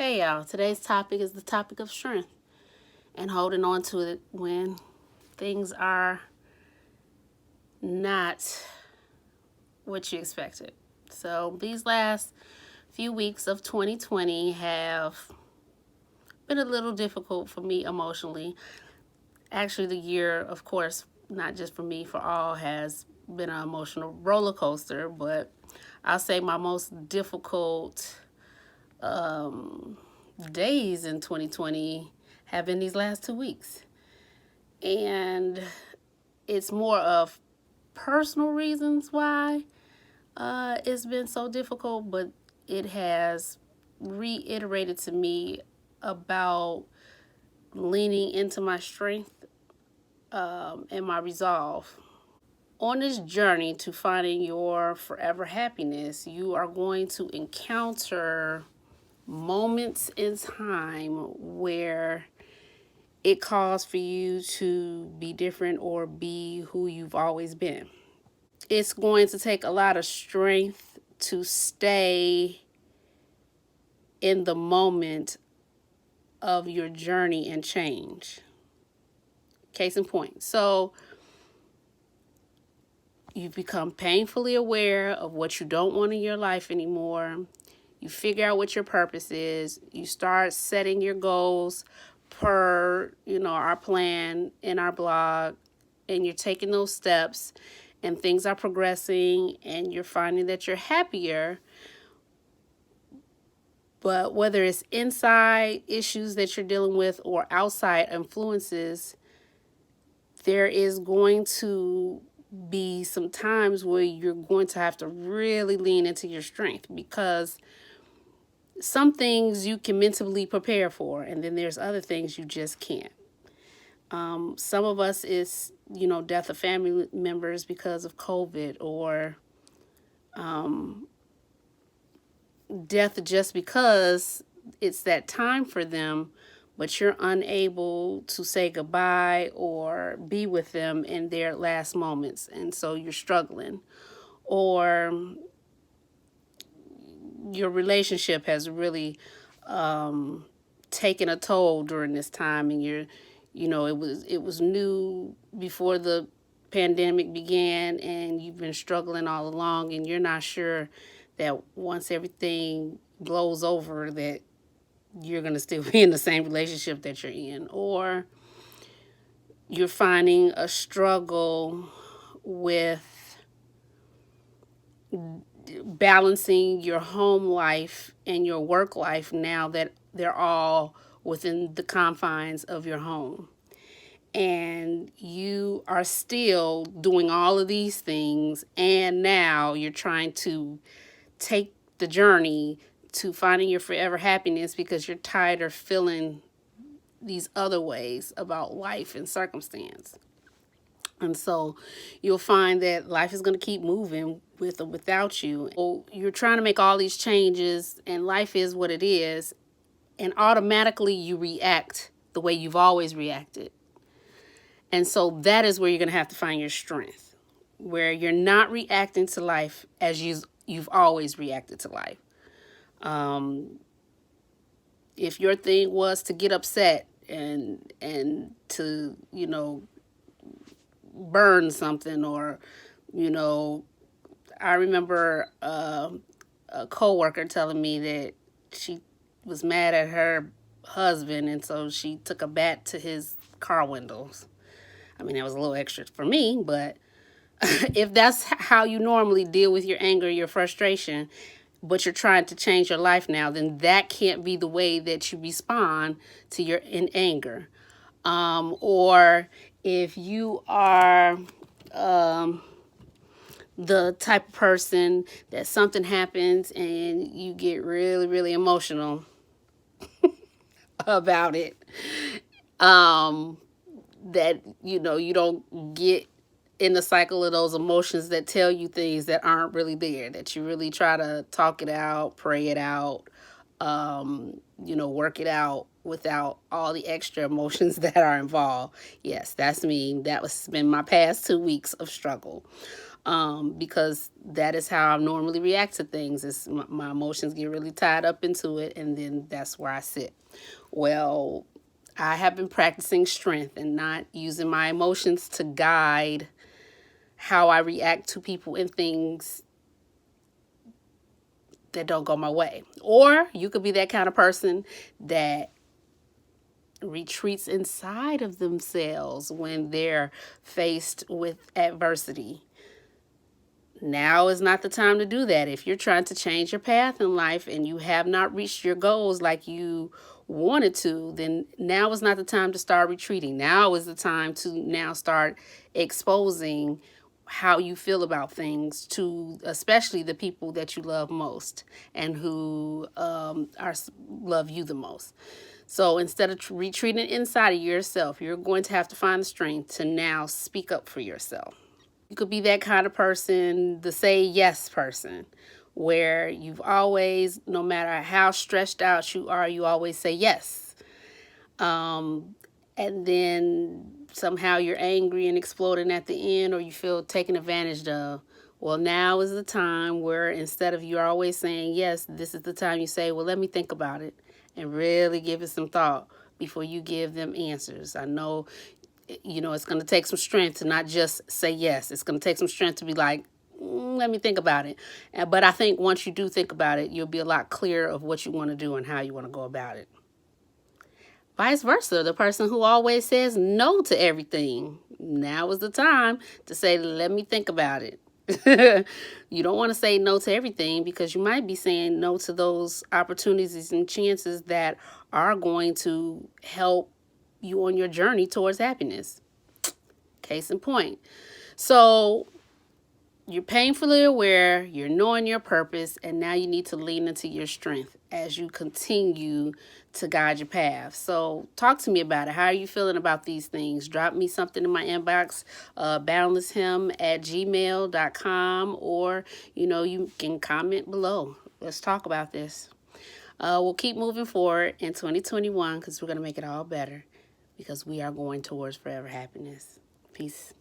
Hey y'all, today's topic is the topic of strength and holding on to it when things are not what you expected. So, these last few weeks of 2020 have been a little difficult for me emotionally. Actually, the year, of course, not just for me, for all, has been an emotional roller coaster, but I'll say my most difficult days in 2020 have been these last 2 weeks. And it's more of personal reasons why it's been so difficult, but it has reiterated to me about leaning into my strength and my resolve. On this journey to finding your forever happiness, you are going to encounter moments in time where it calls for you to be different or be who you've always been. It's going to take a lot of strength to stay in the moment of your journey and change. Case in point. So you become painfully aware of what you don't want in your life anymore. You figure out what your purpose is. You start setting your goals per, our plan in our blog, and you're taking those steps and things are progressing and you're finding that you're happier. But whether it's inside issues that you're dealing with or outside influences, there is going to be some times where you're going to have to really lean into your strength, because some things you can mentally prepare for, and then there's other things you just can't. Some of us is, death of family members because of COVID, or death just because it's that time for them, but you're unable to say goodbye or be with them in their last moments, and so you're struggling. Or your relationship has really taken a toll during this time, and it was new before the pandemic began, and you've been struggling all along, and you're not sure that once everything blows over that you're going to still be in the same relationship that you're in. Or you're finding a struggle with balancing your home life and your work life now that they're all within the confines of your home. And you are still doing all of these things, and now you're trying to take the journey to finding your forever happiness because you're tired of feeling these other ways about life and circumstance. And so you'll find that life is going to keep moving with or without you. So you're trying to make all these changes, and life is what it is, and automatically you react the way you've always reacted. And so that is where you're going to have to find your strength, where you're not reacting to life as you've always reacted to life. If your thing was to get upset and to, burn something, or, I remember a coworker telling me that she was mad at her husband, and so she took a bat to his car windows. I mean, that was a little extra for me, but if that's how you normally deal with your anger, your frustration, but you're trying to change your life now, then that can't be the way that you respond to your in anger. Or if you are the type of person that something happens and you get really, really emotional about it, that you don't get in the cycle of those emotions that tell you things that aren't really there, that you really try to talk it out, pray it out, work it out without all the extra emotions that are involved. Yes, that's me. That was been my past 2 weeks of struggle. because that is how I normally react to things. Is my emotions get really tied up into it, and then that's where I sit. Well, I have been practicing strength and not using my emotions to guide how I react to people and things that don't go my way. Or you could be that kind of person that retreats inside of themselves when they're faced with adversity. Now is not the time to do that. If you're trying to change your path in life and you have not reached your goals like you wanted to, then now is not the time to start retreating. Now is the time to now start exposing how you feel about things to especially the people that you love most and who love you the most. So instead of retreating inside of yourself, you're going to have to find the strength to now speak up for yourself. You could be that kind of person, the say yes person, where you've always, no matter how stressed out you are, you always say yes. And then somehow you're angry and exploding at the end, or you feel taken advantage of. Well, now is the time where instead of you always saying yes, this is the time you say, well, let me think about it and really give it some thought before you give them answers. I know, it's going to take some strength to not just say yes. It's going to take some strength to be like, let me think about it. But I think once you do think about it, you'll be a lot clearer of what you want to do and how you want to go about it. Vice versa, the person who always says no to everything, now is the time to say, let me think about it. You don't want to say no to everything because you might be saying no to those opportunities and chances that are going to help you on your journey towards happiness. Case in point. So you're painfully aware, you're knowing your purpose, and now you need to lean into your strength as you continue to guide your path. So talk to me about it. How are you feeling about these things? Drop me something in my inbox, boundlesshim@gmail.com, or, you can comment below. Let's talk about this. We'll keep moving forward in 2021 because we're going to make it all better because we are going towards forever happiness. Peace.